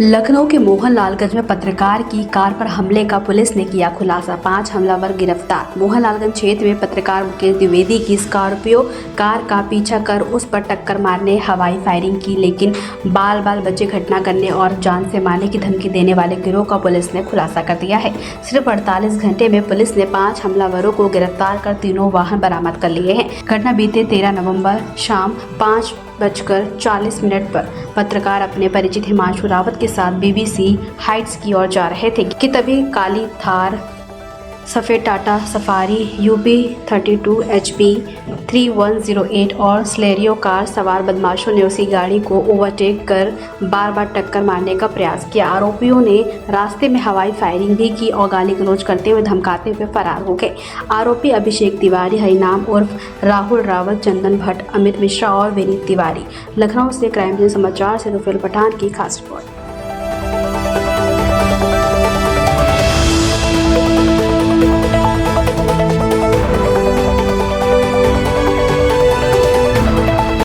लखनऊ के मोहनलालगंज में पत्रकार की कार पर हमले का पुलिस ने किया खुलासा। 5 हमलावर गिरफ्तार। मोहनलालगंज क्षेत्र में पत्रकार मुकेश द्विवेदी की स्कॉर्पियो कार का पीछा कर उस पर टक्कर मारने हवाई फायरिंग की, लेकिन बाल बाल बच्चे घटना करने और जान से मारने की धमकी देने वाले गिरोह का पुलिस ने खुलासा कर दिया है। सिर्फ 48 घंटे में पुलिस ने 5 हमलावरों को गिरफ्तार कर तीनों वाहन बरामद कर लिए हैं। घटना बीते 13 नवंबर शाम 5:40 पर पत्रकार अपने परिचित हिमांशु रावत के साथ बीबीसी हाइट्स की ओर जा रहे थे कि तभी काली थार, सफ़ेद टाटा सफारी यूपी 32 HP 3108 और स्लेरियो कार सवार बदमाशों ने उसी गाड़ी को ओवरटेक कर बार बार टक्कर मारने का प्रयास किया। आरोपियों ने रास्ते में हवाई फायरिंग भी की और गाली गलौज करते हुए धमकाते हुए फरार हो गए। आरोपी अभिषेक तिवारी, हरिनाम उर्फ राहुल रावत, चंदन भट्ट, अमित मिश्रा और विनीत तिवारी। लखनऊ से क्राइम ब्यूरो समाचार से रुफेल पठान की खास रिपोर्ट।